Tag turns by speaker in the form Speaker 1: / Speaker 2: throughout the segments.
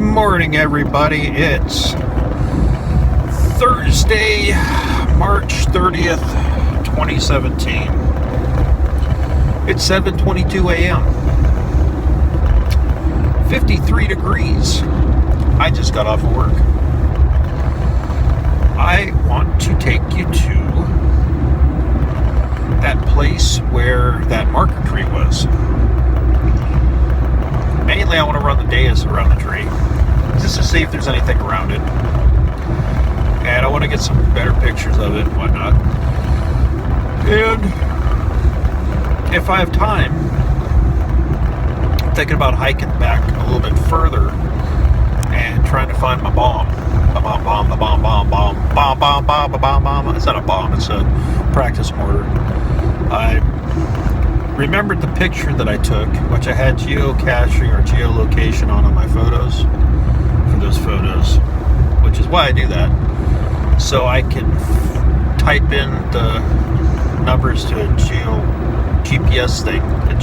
Speaker 1: morning, everybody. It's Thursday, March 30th, 2017. It's 7:22 a.m. 53 degrees. I just got off of work. I want to take you to that place where that marker tree was. Mainly I want to run the dais around the tree just to see if there's anything around it, and I want to get some better pictures of it and whatnot. And if I have time, I'm thinking about hiking back a little bit further and trying to find my bomb. The bomb. It's not a bomb, it's a practice mortar. I remembered the picture that I took, which I had geocaching or geolocation on my photos for those photos, which is why I do that, so I can type in the numbers to a GPS thing, a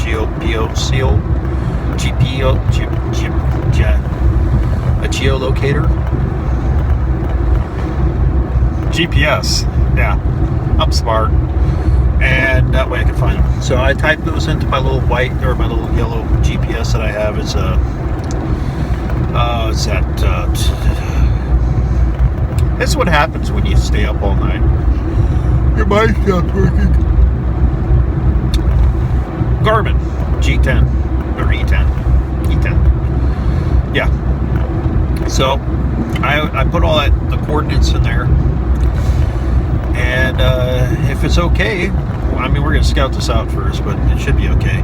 Speaker 1: geolocator. GPS, yeah, I'm smart. And that way I can find them. So I type those into my little white or my little yellow GPS that I have. It's it's what happens when you stay up all night. Your mind stops working. Garmin G10 or E10. Yeah. So I put all the coordinates in there. And if it's okay, I mean, we're going to scout this out first, but it should be okay.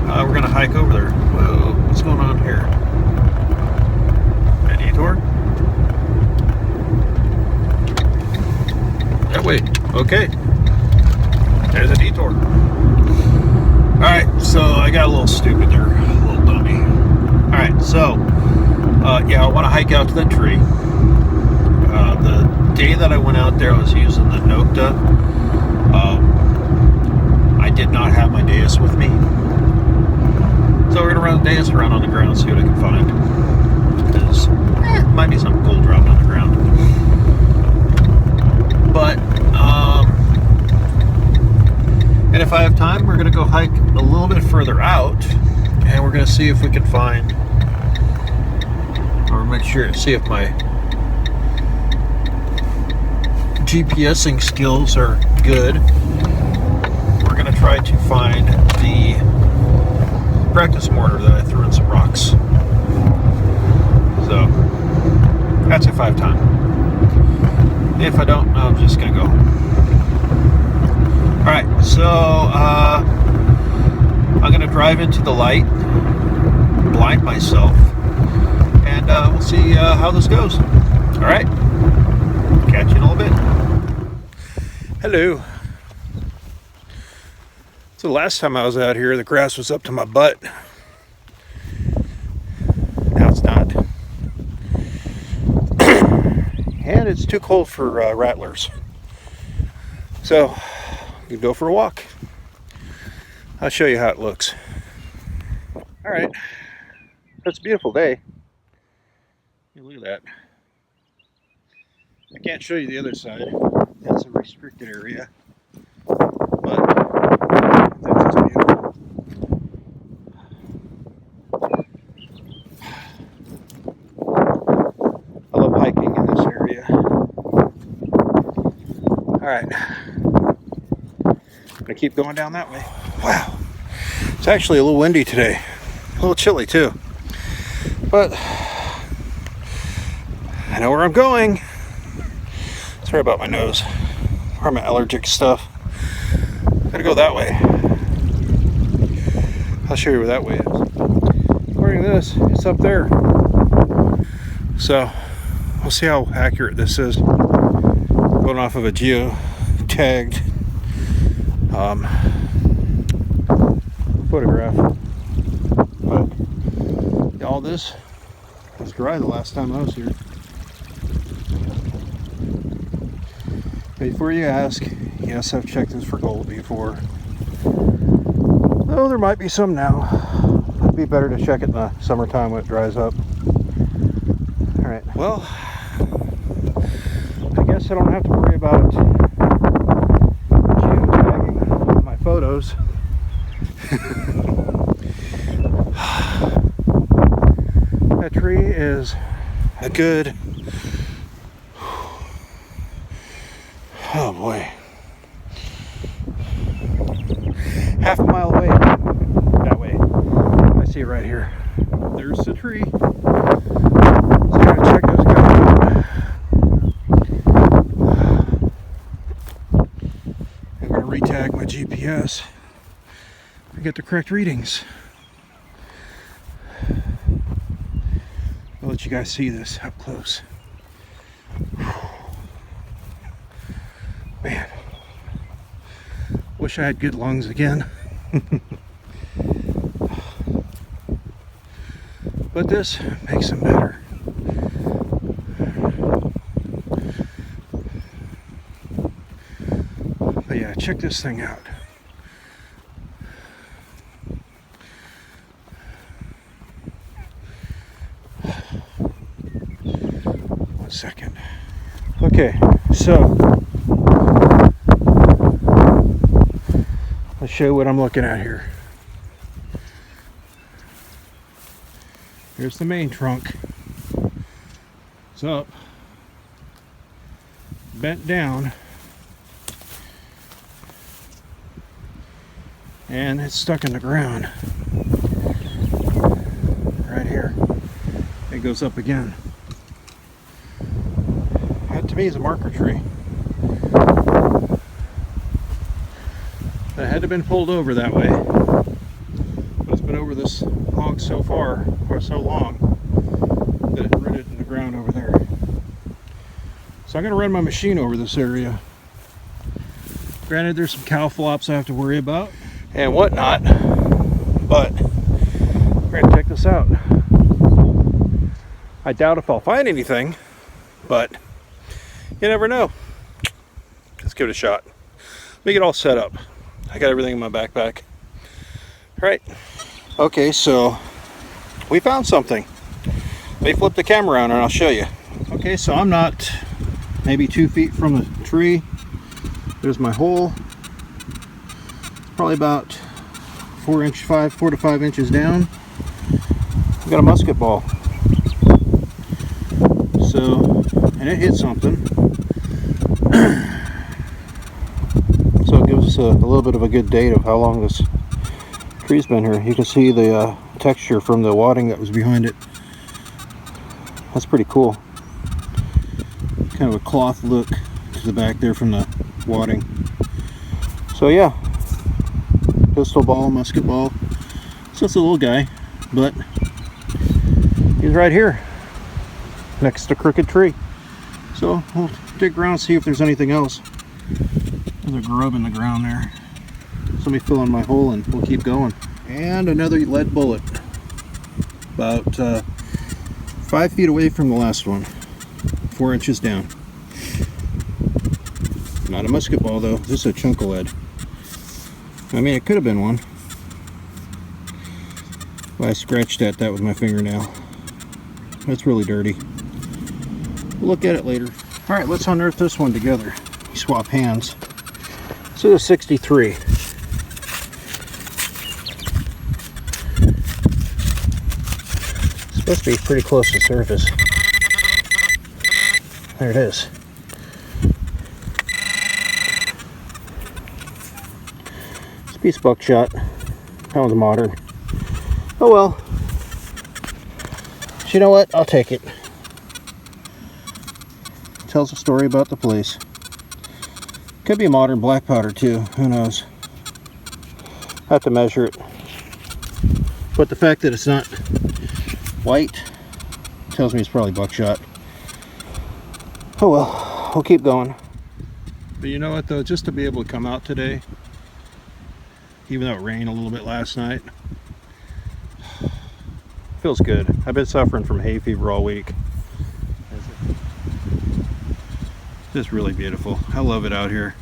Speaker 1: We're going to hike over there. Whoa, what's going on here? A detour? That way. Okay. There's a detour. Alright, so I got a little stupid there. A little dummy. Alright, so, yeah, I want to hike out to that tree. The day that I went out there, I was using the Nokta. I did not have my dais with me, so we're gonna run the dais around on the ground, see what I can find. Because might be some gold dropping on the ground. But and if I have time, we're gonna go hike a little bit further out, and we're gonna see if we can find, or make sure see if my GPSing skills are good. We're going to try to find the practice mortar that I threw in some rocks. So that's if I have time. If I don't, I'm just going to go. Alright, so I'm going to drive into the light, blind myself, and we'll see how this goes. Alright, catch you in a little bit. Hello. So the last time I was out here, the grass was up to my butt. Now it's not. And it's too cold for rattlers. So, we can go for a walk. I'll show you how it looks. Alright. It's a beautiful day. Look at that. I can't show you the other side. That's a restricted area, but that's just beautiful. I love hiking in this area. Alright, I'm gonna keep going down that way. Wow, it's actually a little windy today, a little chilly too, but I know where I'm going. Sorry about my nose, or my allergic stuff. Gotta go that way. I'll show you where that way is. According to this, it's up there. So, we'll see how accurate this is. Going off of a geo-tagged photograph. But all this was dry the last time I was here. Before you ask, yes, I've checked this for gold before. Though there might be some now. It'd be better to check it in the summertime when it dries up. Alright, well, I guess I don't have to worry about geotagging on my photos. That tree is a good, oh boy, half a mile away that way. I see it right here. There's the tree. So I'm gonna check those guys out. I'm gonna retag my GPS to get the correct readings. I'll let you guys see this up close. Man, wish I had good lungs again. But this makes them better. But yeah, check this thing out. One second. Okay, so let's show you what I'm looking at here. Here's the main trunk. It's up, bent down, and it's stuck in the ground. Right here. It goes up again. That to me is a marker tree. That had to have been pulled over that way. But it's been over this hog so far, or so long, that it rooted in the ground over there. So I'm going to run my machine over this area. Granted, there's some cow flops I have to worry about and whatnot, but we're going to check this out. I doubt if I'll find anything, but you never know. Let's give it a shot. Let me get all set up. I got everything in my backpack. All right. Okay, so we found something. Let me flip the camera around and I'll show you. Okay, so I'm not maybe 2 feet from the tree. There's my hole. Probably about 4 to 5 inches down. I've got a musket ball. So, and it hit something. So it gives us a little bit of a good date of how long this tree's been here. You can see the texture from the wadding that was behind it. That's pretty cool. Kind of a cloth look to the back there from the wadding. So yeah, pistol ball, musket ball. So it's a little guy, but he's right here next to Crooked Tree. So we'll dig around and see if there's anything else. There's a grub in the ground there. So let me fill in my hole and we'll keep going. And another lead bullet. About 5 feet away from the last one. 4 inches down. Not a musket ball though, this is a chunk of lead. I mean, it could have been one. But I scratched at that with my fingernail. That's really dirty. We'll look at it later. Alright, let's unearth this one together. Swap hands. This is a 63. It's supposed to be pretty close to surface. There it is. It's a piece of buckshot. That one's modern. Oh well. But you know what? I'll take it. Tells a story about the place. Could be modern black powder too. Who knows? I have to measure it. But the fact that it's not white tells me it's probably buckshot. Oh well, we'll keep going. But you know what though, just to be able to come out today, even though it rained a little bit last night, feels good. I've been suffering from hay fever all week. Just really beautiful. I love it out here.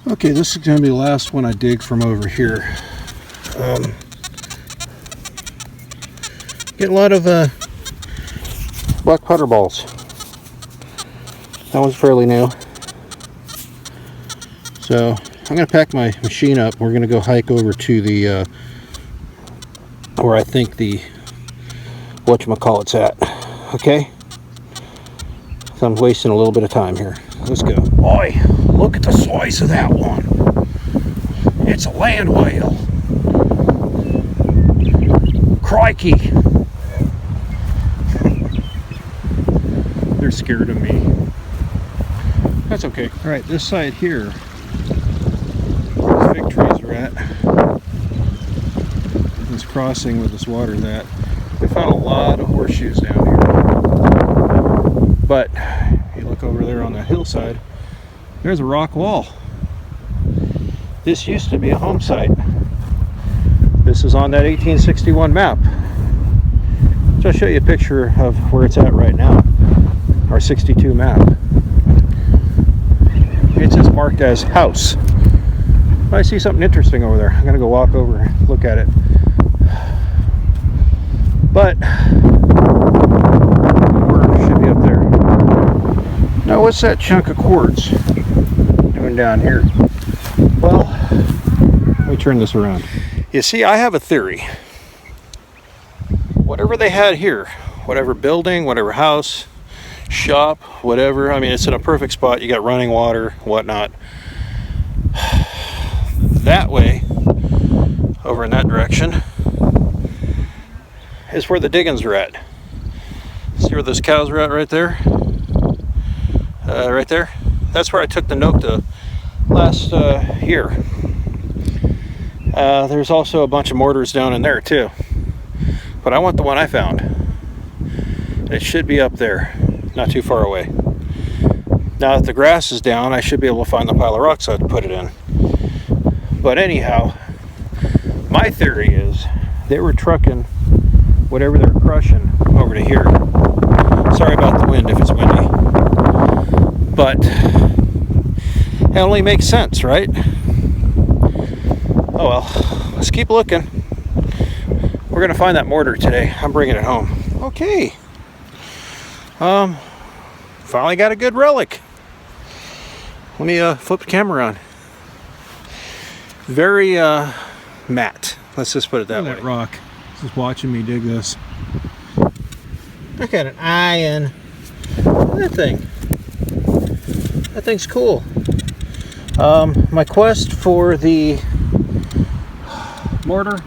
Speaker 1: Okay, this is going to be the last one I dig from over here. Get a lot of black putter balls. That one's fairly new. So I'm going to pack my machine up. We're going to go hike over to the where I think the whatchamacallit's at. Okay? So I'm wasting a little bit of time here. Let's go. Boy, look at the size of that one. It's a land whale. Crikey. They're scared of me. That's okay. All right, this side here, where these big trees are at, this crossing with this water's at, we found a lot of horseshoes down here. But you look over there on that hillside, there's a rock wall. This used to be a home site. This is on that 1861 map. So I'll show you a picture of where it's at right now. Our 62 map. It's just marked as house. I see something interesting over there. I'm gonna go walk over and look at it. But the should be up there. Now what's that chunk of quartz doing down here? Well, let me turn this around. You see, I have a theory. Whatever they had here, whatever building, whatever house, shop, whatever, I mean, it's in a perfect spot. You got running water, whatnot. That way, over in that direction, is where the diggings are at. See where those cows are at right there? Right there? That's where I took the Nokta last year. There's also a bunch of mortars down in there too. But I want the one I found. It should be up there, not too far away. Now that the grass is down, I should be able to find the pile of rocks I had to put it in. But anyhow, my theory is they were trucking whatever they're crushing over to here. Sorry about the wind if it's windy. But it only makes sense, right? Oh well, let's keep looking. We're gonna find that mortar today. I'm bringing it home. Okay. Finally got a good relic. Let me flip the camera around. Very matte. Let's just put it that way. That rock. Just watching me dig this. I got an eye in that thing. That thing's cool. My quest for the mortar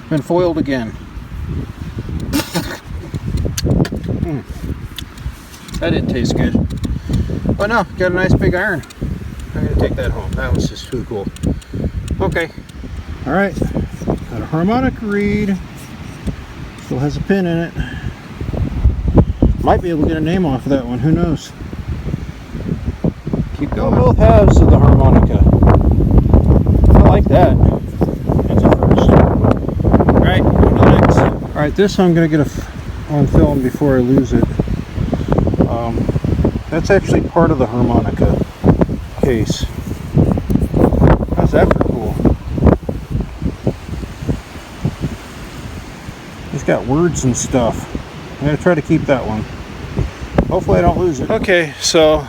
Speaker 1: been foiled again. That didn't taste good. But no, got a nice big iron. I'm gonna take that home. That was just too cool. Okay. All right. Got a harmonic reed. Still has a pin in it. Might be able to get a name off of that one. Who knows? Keep going. Both halves of the harmonica. I like that. That's a first. All right. Go to the next. All right. This I'm gonna get on film before I lose it. That's actually part of the harmonica case. How's that for cool? It's got words and stuff. I'm going to try to keep that one. Hopefully I don't lose it. Okay, so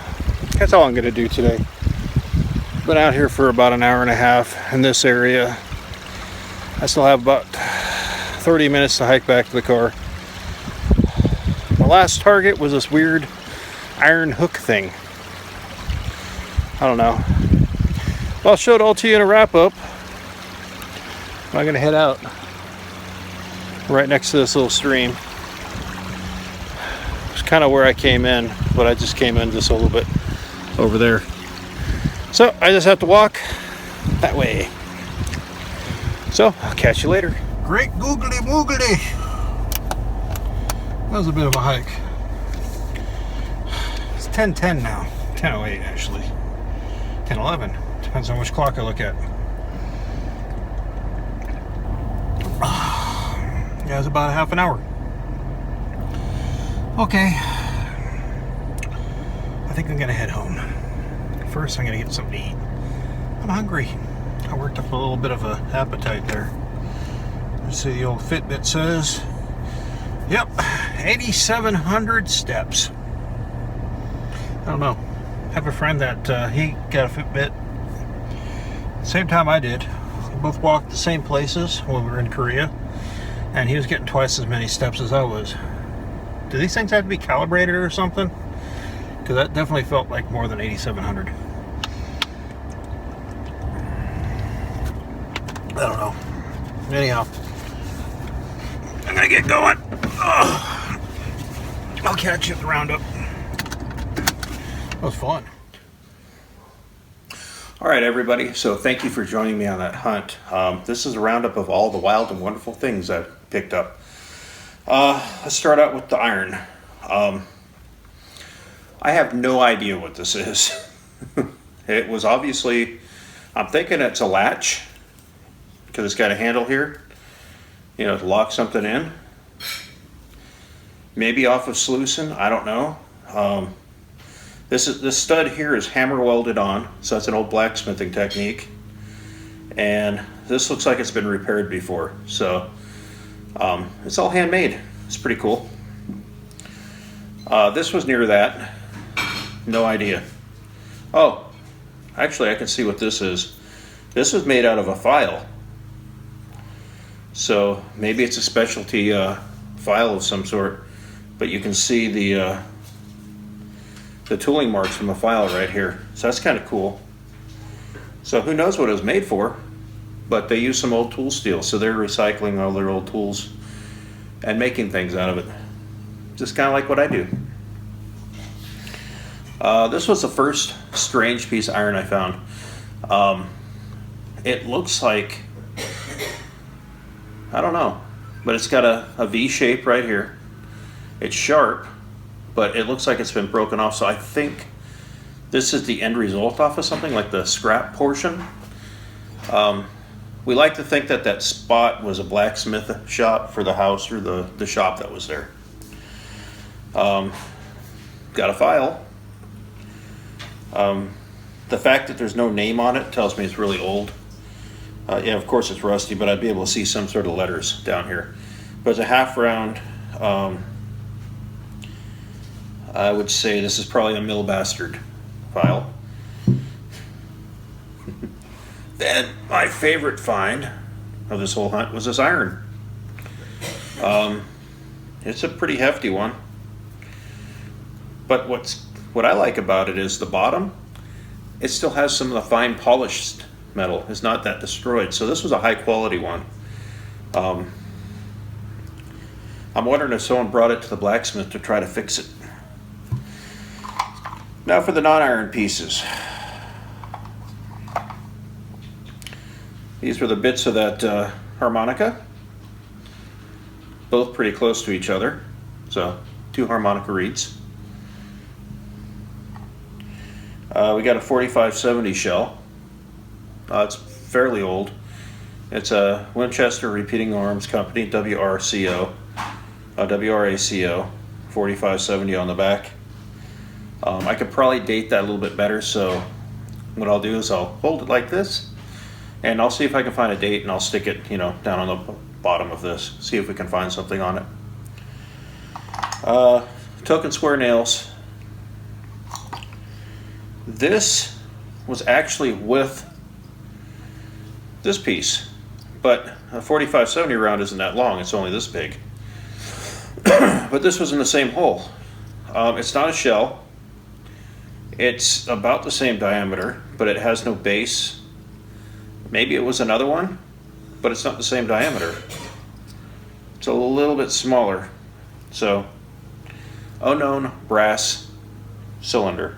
Speaker 1: that's all I'm going to do today. Been out here for about an hour and a half in this area. I still have about 30 minutes to hike back to the car. My last target was this weird iron hook thing. I don't know. Well, I'll show it all to you in a wrap up. I'm going to head out right next to this little stream. It's kind of where I came in, but I just came in just a little bit over there. So I just have to walk that way. So I'll catch you later. Great googly moogly. That was a bit of a hike. It's 10:10 now. 10:08 actually. 10:11. Depends on which clock I look at. Yeah, it's about a half an hour. Okay. I think I'm gonna head home. First, I'm gonna get something to eat. I'm hungry. I worked up a little bit of an appetite there. Let's see, the old Fitbit says Yep, 8,700 steps. I don't know. I have a friend that he got a Fitbit same time I did. We both walked the same places when we were in Korea, and he was getting twice as many steps as I was. Do these things have to be calibrated or something? Because that definitely felt like more than 8,700. I don't know. Anyhow, I'm gonna get going. Ugh. I'll catch you at the roundup. That was fun. All right, everybody. So thank you for joining me on that hunt. This is a roundup of all the wild and wonderful things I picked up. Let's start out with the iron. I have no idea what this is. It was obviously, I'm thinking it's a latch because it's got a handle here, you know, to lock something in. Maybe off of sluicing, I don't know. This stud here is hammer welded on, so that's an old blacksmithing technique. And this looks like it's been repaired before, so it's all handmade. It's pretty cool. This was near that. No idea. Oh, actually I can see what this is. This was made out of a file. So maybe it's a specialty file of some sort, but you can see the tooling marks from a file right here. So that's kind of cool. So who knows what it was made for, but they use some old tool steel, so they're recycling all their old tools and making things out of it. Just kind of like what I do. This was the first strange piece of iron I found. It looks like, I don't know, but it's got a V shape right here. It's sharp, but it looks like it's been broken off, so I think this is the end result off of something, like the scrap portion. We like to think that that spot was a blacksmith shop for the house or the shop that was there. Got a file. The fact that there's no name on it tells me it's really old. Yeah, of course it's rusty, but I'd be able to see some sort of letters down here. But it's a half round. I would say this is probably a mill bastard file. Then my favorite find of this whole hunt was this iron. It's a pretty hefty one. But what I like about it is the bottom, it still has some of the fine polished metal. It's not that destroyed. So this was a high quality one. I'm wondering if someone brought it to the blacksmith to try to fix it. Now for the non-iron pieces. These were the bits of that harmonica. Both pretty close to each other. So 2 harmonica reeds. We got a 4570 shell. It's fairly old. It's a Winchester Repeating Arms Company, WRACO, 4570 on the back. I could probably date that a little bit better, so what I'll do is I'll hold it like this, and I'll see if I can find a date, and I'll stick it, you know, down on the bottom of this, see if we can find something on it. Token square nails. This was actually with this piece, but a 4570 round isn't that long, it's only this big. But this was in the same hole. It's not a shell. It's about the same diameter, but it has no base. Maybe it was another one, but it's not the same diameter. It's a little bit smaller. So, unknown brass cylinder.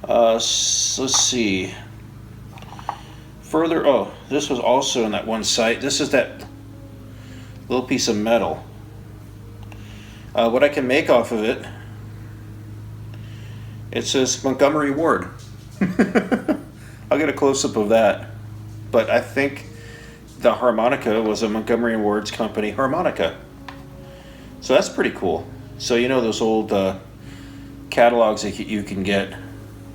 Speaker 1: Let's see. Further, oh, this was also in that one site. This is that little piece of metal. What I can make off of it, it says Montgomery Ward. I'll get a close-up of that. But I think the harmonica was a Montgomery Ward's company harmonica. So that's pretty cool. So you know those old catalogs that you can get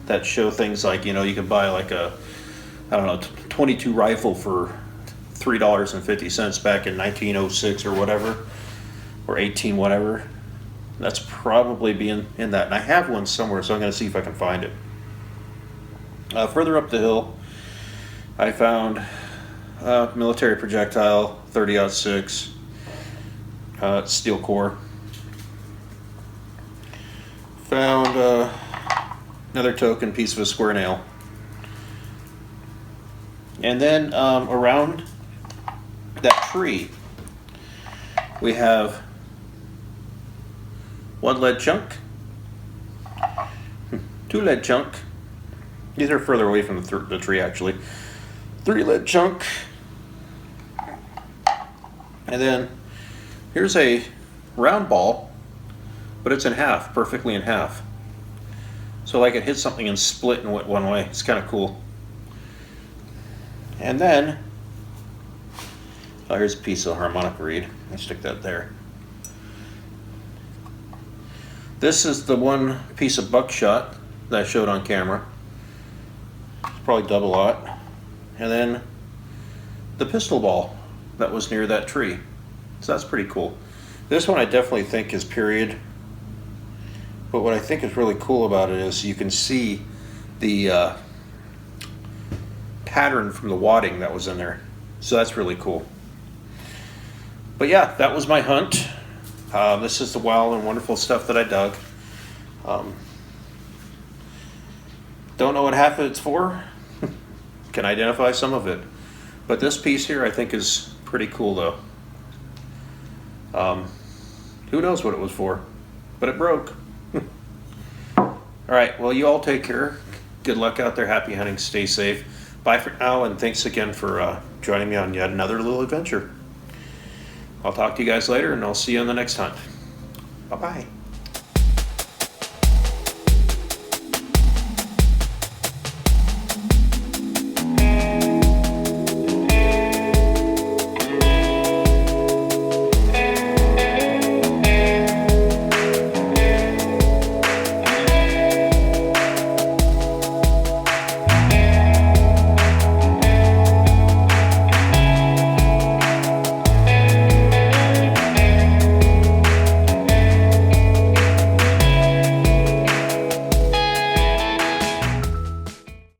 Speaker 1: that show things like, you know, you can buy like a, I don't know, 22 rifle for $3.50 back in 1906 or whatever, or 18 whatever. That's probably being in that. And I have one somewhere, so I'm going to see if I can find it. Further up the hill, I found military projectile 30-06 steel core. Found another token piece of a square nail. And then around that tree, we have one lead chunk, two lead chunk. These are further away from the tree actually. 3 lead chunk. And then here's a round ball, but it's in half, perfectly in half. So like it hit something and split and went one way. It's kind of cool. And then, oh, here's a piece of harmonic reed. I stick that there. This is the one piece of buckshot that I showed on camera. It's probably double-aught. And then the pistol ball that was near that tree. So that's pretty cool. This one I definitely think is period. But what I think is really cool about it is you can see the pattern from the wadding that was in there. So that's really cool. But yeah, that was my hunt. This is the wild and wonderful stuff that I dug. Don't know what half of it's for. Can identify some of it. But this piece here I think is pretty cool though. Who knows what it was for, but it broke. Alright, well you all take care. Good luck out there. Happy hunting. Stay safe. Bye for now, and thanks again for joining me on yet another little adventure. I'll talk to you guys later, and I'll see you on the next hunt. Bye-bye.